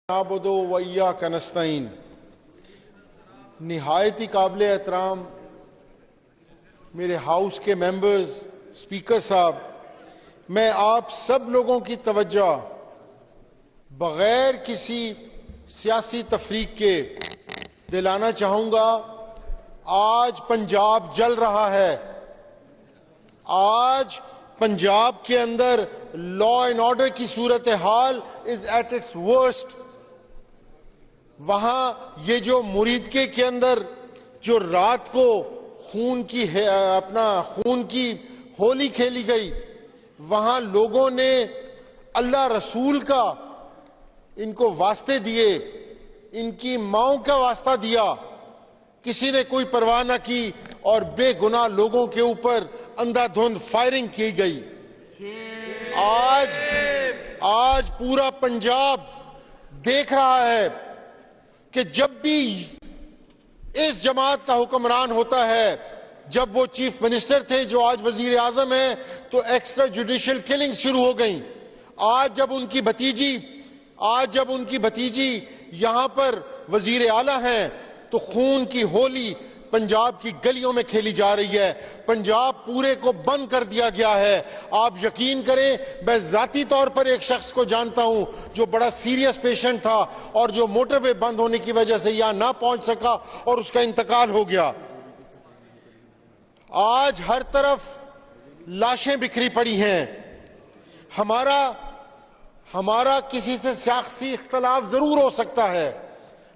نعبدو و ایاک نستعین نہایت ہی قابل احترام میرے ہاؤس کے ممبرز، اسپیکر صاحب، میں آپ سب لوگوں کی توجہ بغیر کسی سیاسی تفریق کے دلانا چاہوں گا۔ آج پنجاب جل رہا ہے، آج پنجاب کے اندر لا اینڈ آرڈر کی صورتحال از ایٹ اٹس ورسٹ۔ وہاں یہ جو مریدکے کے اندر جو رات کو خون کی ہولی کھیلی گئی، وہاں لوگوں نے اللہ رسول کا ان کو واسطے دیے، ان کی ماؤں کا واسطہ دیا، کسی نے کوئی پرواہ نہ کی اور بے گناہ لوگوں کے اوپر اندھا دھند فائرنگ کی گئی۔ آج پورا پنجاب دیکھ رہا ہے کہ جب بھی اس جماعت کا حکمران ہوتا ہے، جب وہ چیف منسٹر تھے جو آج وزیر اعظم ہیں، تو ایکسٹرا جوڈیشل کلنگ شروع ہو گئیں۔ آج جب ان کی بھتیجی یہاں پر وزیر اعلیٰ ہیں تو خون کی ہولی پنجاب کی گلیوں میں کھیلی جا رہی ہے، پنجاب پورے کو بند کر دیا گیا ہے۔ آپ یقین کریں، میں ذاتی طور پر ایک شخص کو جانتا ہوں جو بڑا سیریس پیشنٹ تھا اور جو موٹر وے بند ہونے کی وجہ سے یہاں نہ پہنچ سکا اور اس کا انتقال ہو گیا۔ آج ہر طرف لاشیں بکھری پڑی ہیں۔ ہمارا کسی سے شخصی اختلاف ضرور ہو سکتا ہے،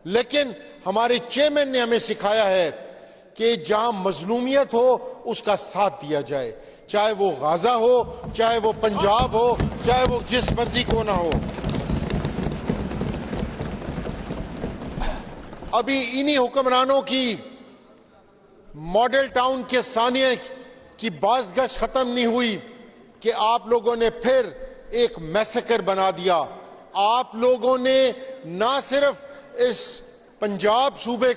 لیکن ہمارے چیئرمین نے ہمیں سکھایا ہے کہ جہاں مظلومیت ہو اس کا ساتھ دیا جائے، چاہے وہ غازہ ہو، چاہے وہ پنجاب ہو، چاہے وہ جس مرضی کو نہ ہو۔ ابھی انہی حکمرانوں کی ماڈل ٹاؤن کے ثانیہ کی باز گشت ختم نہیں ہوئی کہ آپ لوگوں نے پھر ایک میسیکر بنا دیا۔ آپ لوگوں نے نہ صرف اس پنجاب صوبے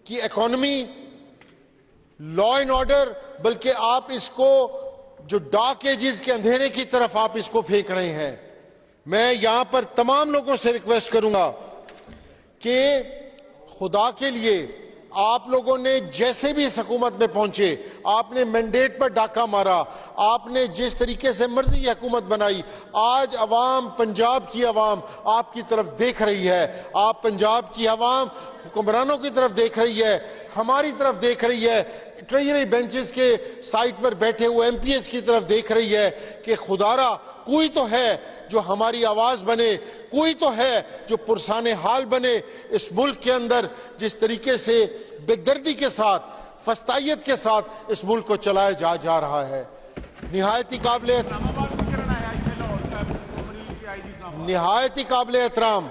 کی اکانومی، لا اینڈ آرڈر، بلکہ آپ اس کو جو ڈارک ایجز کے اندھیرے کی طرف آپ اس کو پھینک رہے ہیں۔ میں یہاں پر تمام لوگوں سے ریکویسٹ کروں گا کہ خدا کے لیے آپ لوگوں نے جیسے بھی اس حکومت میں پہنچے، آپ نے مینڈیٹ پر ڈاکہ مارا، آپ نے جس طریقے سے مرضی حکومت بنائی، آج عوام، پنجاب کی عوام آپ کی طرف دیکھ رہی ہے۔ آپ پنجاب کی عوام حکمرانوں کی طرف دیکھ رہی ہے، ہماری طرف دیکھ رہی ہے، ٹریجری بینچز کے سائٹ پر بیٹھے ہوئے ایم پی ایس کی طرف دیکھ رہی ہے کہ خدارا کوئی تو ہے جو ہماری آواز بنے، کوئی تو ہے جو پرسان حال بنے اس ملک کے اندر، جس طریقے سے بے دردی کے ساتھ، فسطائیت کے ساتھ اس ملک کو چلایا جا رہا ہے۔ نہایت ہی قابل احترام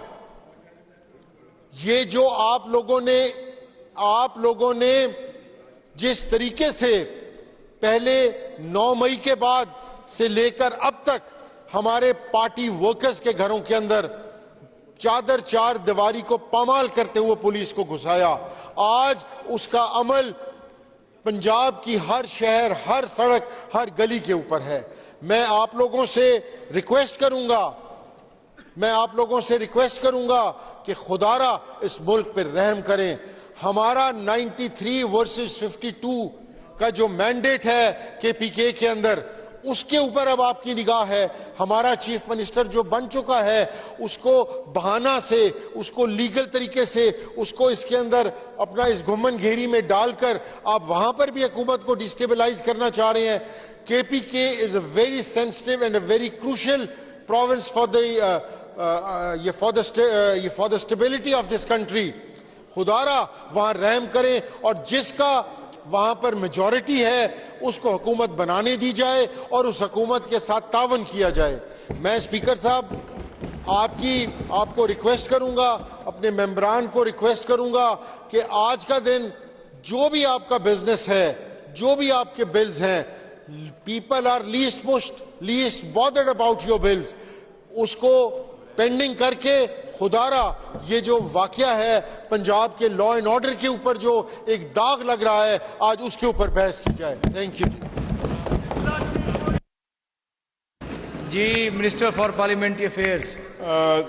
یہ جو آپ لوگوں نے جس طریقے سے پہلے 9 مئی کے بعد سے لے کر اب تک ہمارے پارٹی ورکرز کے گھروں کے اندر چار دیواری کو پامال کرتے ہوئے پولیس کو گھسایا، آج اس کا عمل پنجاب کی ہر شہر، ہر سڑک، ہر گلی کے اوپر ہے۔ میں آپ لوگوں سے ریکویسٹ کروں گا کہ خدارا اس ملک پر رحم کریں۔ ہمارا 93 ورسز 52 کا جو مینڈیٹ ہے کے پی کے کے اندر، اس کے اوپر اب آپ کی نگاہ ہے۔ ہمارا چیف منسٹر جو بن چکا ہے، اس کو بہانہ سے، اس کو لیگل طریقے سے، اس کو اس کے اندر اپنا اس گھمن گھیری میں ڈال کر آپ وہاں پر بھی حکومت کو ڈسٹیبلائز کرنا چاہ رہے ہیں۔ K P K is a very sensitive and a very crucial province for the stability of this country. خدارا وہاں رحم کریں اور جس کا وہاں پر میجورٹی ہے اس کو حکومت بنانے دی جائے اور اس حکومت کے ساتھ تعاون کیا جائے۔ میں اسپیکر صاحب آپ کو ریکویسٹ کروں گا، اپنے ممبران کو ریکویسٹ کروں گا کہ آج کا دن جو بھی آپ کا بزنس ہے، جو بھی آپ کے بلز ہیں، people are least bothered about your bills, اس کو پینڈنگ کر کے خدارا یہ جو واقعہ ہے پنجاب کے لا اینڈ آرڈر کے اوپر جو ایک داغ لگ رہا ہے، آج اس کے اوپر بحث کی جائے۔ Thank you. جی منسٹر فار پارلیمنٹری افیئرز.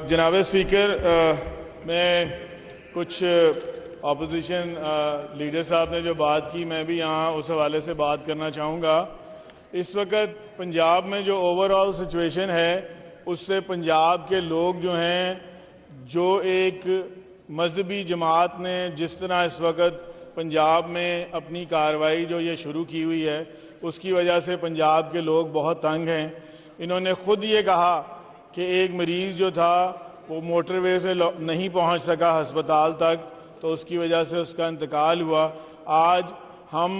جناب اسپیکر، میں کچھ اپوزیشن لیڈر صاحب نے جو بات کی، میں بھی یہاں اس حوالے سے بات کرنا چاہوں گا. اس وقت پنجاب میں جو اوور آل سچویشن ہے، اس سے پنجاب کے لوگ جو ہیں، جو ایک مذہبی جماعت نے جس طرح اس وقت پنجاب میں اپنی کارروائی جو یہ شروع کی ہوئی ہے، اس کی وجہ سے پنجاب کے لوگ بہت تنگ ہیں. انہوں نے خود یہ کہا کہ ایک مریض جو تھا وہ موٹر وے سے نہیں پہنچ سکا ہسپتال تک، تو اس کی وجہ سے اس کا انتقال ہوا. آج ہم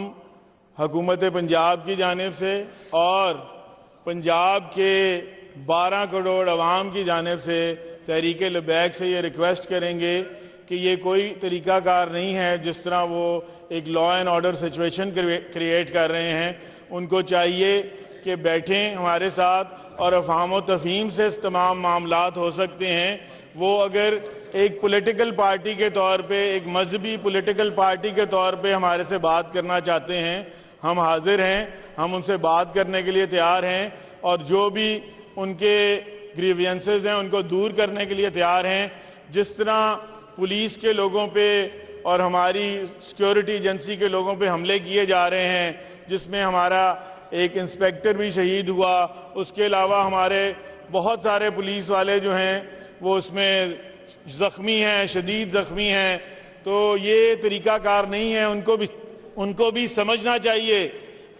حکومت پنجاب کی جانب سے اور پنجاب کے 12 کروڑ عوام کی جانب سے تحریک لبیک سے یہ ریکویسٹ کریں گے کہ یہ کوئی طریقہ کار نہیں ہے جس طرح وہ ایک law and order situation create کر رہے ہیں. ان کو چاہیے کہ بیٹھیں ہمارے ساتھ اور افہام و تفہیم سے اس تمام معاملات ہو سکتے ہیں. وہ اگر ایک پولیٹیکل پارٹی کے طور پہ، ایک مذہبی پولیٹیکل پارٹی کے طور پہ ہمارے سے بات کرنا چاہتے ہیں، ہم حاضر ہیں، ہم ان سے بات کرنے کے لیے تیار ہیں، اور جو بھی ان کے گریوینسز ہیں ان کو دور کرنے کے لیے تیار ہیں. جس طرح پولیس کے لوگوں پہ اور ہماری سیکیورٹی ایجنسی کے لوگوں پہ حملے کیے جا رہے ہیں، جس میں ہمارا ایک انسپیکٹر بھی شہید ہوا، اس کے علاوہ ہمارے بہت سارے پولیس والے جو ہیں وہ اس میں زخمی ہیں، شدید زخمی ہیں. تو یہ طریقہ کار نہیں ہے. ان کو بھی سمجھنا چاہیے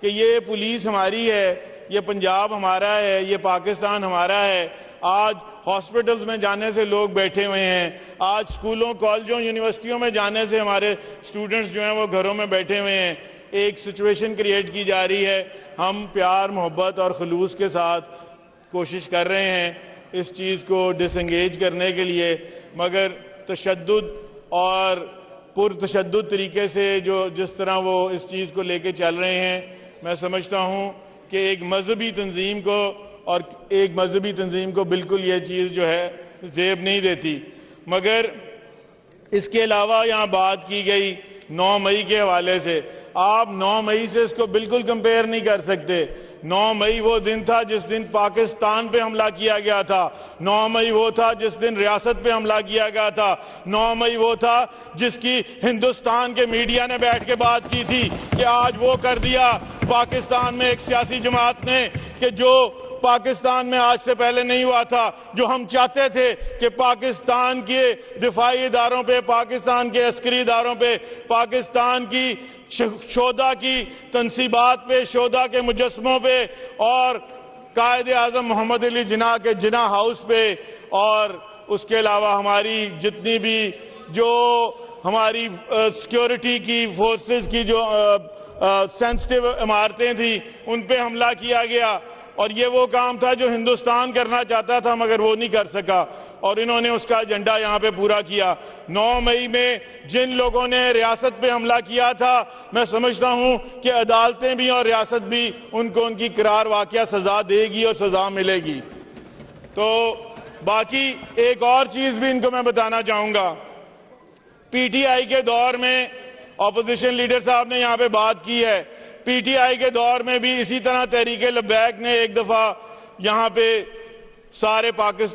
کہ یہ پولیس ہماری ہے، یہ پنجاب ہمارا ہے، یہ پاکستان ہمارا ہے. آج ہاسپٹلز میں جانے سے لوگ بیٹھے ہوئے ہیں، آج اسکولوں، کالجوں، یونیورسٹیوں میں جانے سے ہمارے اسٹوڈنٹس جو ہیں وہ گھروں میں بیٹھے ہوئے ہیں. ایک سچویشن کریٹ کی جا رہی ہے. ہم پیار، محبت اور خلوص کے ساتھ کوشش کر رہے ہیں اس چیز کو ڈس انگیج کرنے کے لیے، مگر تشدد اور پرتشدد طریقے سے جس طرح وہ اس چیز کو لے کے چل رہے ہیں، میں سمجھتا ہوں کہ ایک مذہبی تنظیم کو بالکل یہ چیز جو ہے زیب نہیں دیتی. مگر اس کے علاوہ یہاں بات کی گئی 9 مئی کے حوالے سے. آپ 9 مئی سے اس کو بالکل کمپیئر نہیں کر سکتے. 9 مئی وہ دن تھا جس دن پاکستان پہ حملہ کیا گیا تھا. 9 مئی وہ تھا جس دن ریاست پہ حملہ کیا گیا تھا. 9 مئی وہ تھا جس کی ہندوستان کے میڈیا نے بیٹھ کے بات کی تھی کہ آج وہ کر دیا پاکستان میں ایک سیاسی جماعت نے کہ جو پاکستان میں آج سے پہلے نہیں ہوا تھا. جو ہم چاہتے تھے کہ پاکستان کے دفاعی اداروں پہ، پاکستان کے عسکری اداروں پہ، پاکستان کی شہداء کی تنصیبات پہ، شہداء کے مجسموں پہ، اور قائد اعظم محمد علی جناح کے جناح ہاؤس پہ، اور اس کے علاوہ ہماری جتنی بھی جو ہماری سیکیورٹی کی فورسز کی جو سینسٹیو عمارتیں تھیں ان پہ حملہ کیا گیا. اور یہ وہ کام تھا جو ہندوستان کرنا چاہتا تھا مگر وہ نہیں کر سکا، اور انہوں نے اس کا ایجنڈا یہاں پہ پورا کیا. 9 مئی میں جن لوگوں نے ریاست پہ حملہ کیا تھا، میں سمجھتا ہوں کہ عدالتیں بھی اور ریاست بھی ان کو ان کی قرار واقعہ سزا دے گی اور سزا ملے گی. تو باقی ایک اور چیز بھی ان کو میں بتانا چاہوں گا. پی ٹی آئی کے دور میں اپوزیشن لیڈر صاحب نے یہاں پہ بات کی ہے. پی ٹی آئی کے دور میں بھی اسی طرح تحریک لبیک نے ایک دفعہ یہاں پہ سارے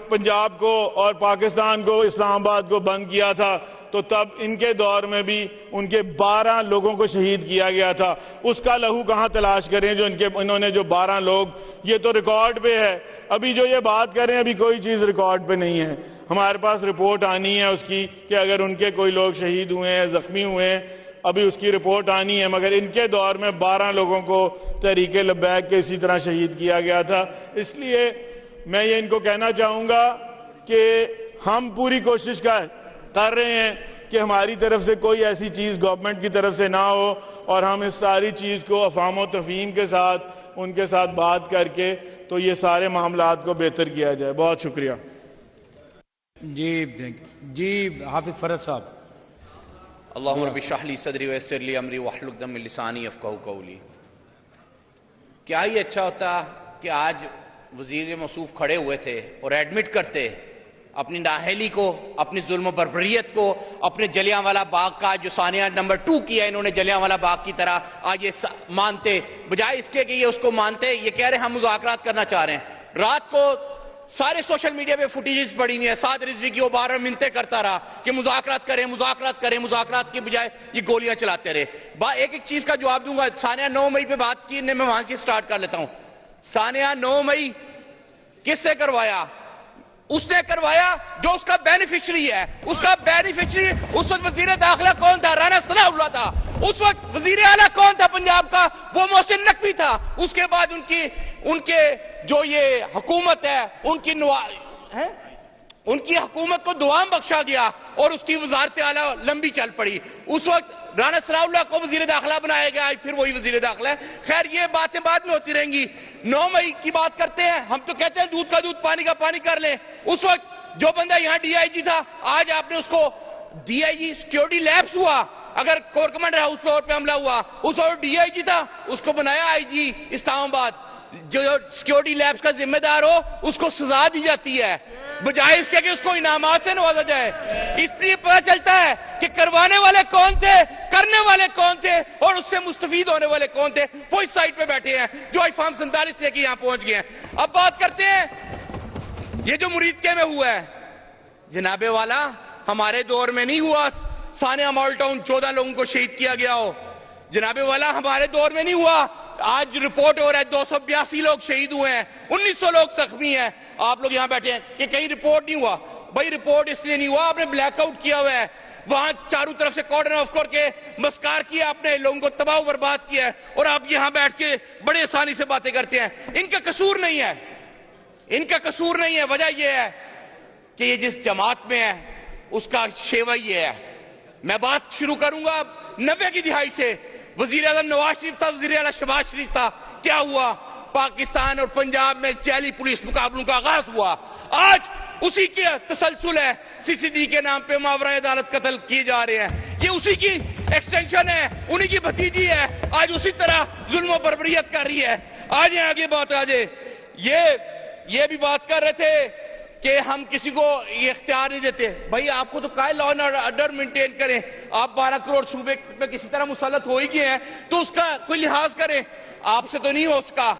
پنجاب کو اور پاکستان کو، اسلام آباد کو بند کیا تھا. تو تب ان کے دور میں بھی ان کے 12 لوگوں کو شہید کیا گیا تھا. اس کا لہو کہاں تلاش کریں جو انہوں نے جو 12 لوگ، یہ تو ریکارڈ پہ ہے. ابھی جو یہ بات کر رہے ہیں ابھی کوئی چیز ریکارڈ پہ نہیں ہے. ہمارے پاس رپورٹ آنی ہے اس کی کہ اگر ان کے کوئی لوگ شہید ہوئے ہیں، زخمی ہوئے ہیں، ابھی اس کی رپورٹ آنی ہے. مگر ان کے دور میں 12 لوگوں کو تحریک لبیک کے اسی طرح شہید کیا گیا تھا. اس لیے میں یہ ان کو کہنا چاہوں گا کہ ہم پوری کوشش کر رہے ہیں کہ ہماری طرف سے کوئی ایسی چیز گورنمنٹ کی طرف سے نہ ہو، اور ہم اس ساری چیز کو افہام و تفہیم کے ساتھ ان کے ساتھ بات کر کے تو یہ سارے معاملات کو بہتر کیا جائے. بہت شکریہ. جی حافظ فرد صاحب. اللہم رب اشرح لی صدری ویسر لی امری واحلل عقدۃ من لسانی یفقہوا قولی. کیا ہی اچھا ہوتا کہ آج وزیر موصوف کھڑے ہوئے تھے اور ایڈمٹ کرتے اپنی نااہلی کو، اپنی ظلم و بربریت کو، اپنے جلیانوالہ باغ کا جو ثانیہ نمبر 2 کیا انہوں نے جلیانوالہ باغ کی طرح، آج یہ مانتے، بجائے اس کے کہ یہ اس کو مانتے، یہ کہہ رہے ہیں ہم مذاکرات کرنا چاہ رہے ہیں. رات کو سارے سوشل میڈیا پہ فوٹیجز پڑی ہوئی ہیں. سعد رضوی کی وہ بار منتیں کرتا رہا کہ مذاکرات کریں, مذاکرات کی بجائے یہ گولیاں چلاتے رہے. ایک چیز کا جواب دوں گا. ثانیہ 9 مئی پہ بات کی, میں وہاں سے سٹارٹ کر لیتا ہوں. ثانیہ 9 مئی کس سے کروایا؟ اس نے کروایا جو اس کا بینیفیشری ہے. اس کا بینیفیشری اس وقت وزیر داخلہ کون تھا؟ رانا ثناء اللہ تھا. اس وقت وزیر اعلیٰ کون تھا پنجاب کا؟ وہ محسن نقوی تھا. اس کے بعد ان کے جو یہ حکومت ہے ان کی حکومت کو دوام بخشا گیا اور اس کی وزارت اعلیٰ لمبی چل پڑی. اس وقت رانا ثناء اللہ کو وزیر داخلہ بنایا گیا, پھر وہی وزیر داخلہ ہے. خیر یہ باتیں بعد میں ہوتی رہیں گی. 9 مئی کی بات کرتے ہیں. ہم تو کہتے ہیں دودھ کا دودھ پانی کا پانی کر لیں. اس وقت جو بندہ یہاں ڈی آئی جی تھا, آج آپ نے اس کو ڈی آئی جی سیکیورٹی لیبس ہوا, اگر کور کمانڈر ہاؤس فلور پہ حملہ ہوا, اس وقت ڈی آئی جی تھا, اس کو بنایا آئی جی اسلام آباد. جو سیکیورٹی لیبس کا ذمہ دار ہو اس کو سزا دی جاتی ہے بجائے اس کے کہ اس کو انعامات سے نوازا جائے. اس لیے پتہ چلتا ہے کہ کروانے والے کون تھے, کرنے والے کون تھے, اور اس سے مستفید ہونے والے کون تھے. وہ اس سائٹ پہ بیٹھے ہیں جو آئی فارم 47 لے کے یہاں پہنچ گئے ہیں. اب بات کرتے ہیں یہ جو مریدکے میں ہوا ہے. جناب والا ہمارے دور میں نہیں ہوا ثانیہ مال ٹاؤن 14 لوگوں کو شہید کیا گیا ہو. جناب والا ہمارے دور میں نہیں ہوا. آج رپورٹ ہو رہا ہے 282 لوگ شہید ہوئے ہیں, 1900 لوگ زخمی ہیں. آپ لوگ یہاں بیٹھے ہیں کہ کہیں رپورٹ نہیں ہوا. بھائی رپورٹ اس لیے نہیں ہوا, آپ نے بلیک آؤٹ کیا ہوا ہے. وہاں چاروں طرف سے کارڈن آف کر کے مسکار کیا, آپ نے لوگوں کو تباہ و برباد کیا ہے, اور آپ یہاں بیٹھ کے بڑے آسانی سے باتیں کرتے ہیں. ان کا قصور نہیں ہے, ان کا قصور نہیں ہے. وجہ یہ ہے کہ یہ جس جماعت میں ہے اس کا شیوا یہ ہے. میں بات شروع کروں گا 90 کی دہائی سے. وزیر اعظم نواز شریف تھا, وزیر اعلیٰ شہباز شریف تھا. کیا ہوا؟ پاکستان اور پنجاب میں جعلی پولیس مقابلوں کا آغاز ہوا. آج اسی کے تسلسل ہے. سی سی ڈی کے نام پہ ماورائے عدالت قتل کیے جا رہے ہیں. یہ اسی کی ایکسٹینشن ہے, انہی کی بھتیجی ہے. آج اسی طرح ظلم و بربریت کر رہی ہے. آگے بات یہ بھی بات کر رہے تھے کہ ہم کسی کو یہ اختیار نہیں دیتے. بھائی آپ کو تو کہا ہے لا اینڈ آرڈر مینٹین کریں. آپ 12 کروڑ صوبے پہ کسی طرح مسلط ہو ہی گئے ہیں تو اس کا کوئی لحاظ کریں. آپ سے تو نہیں ہو سکا.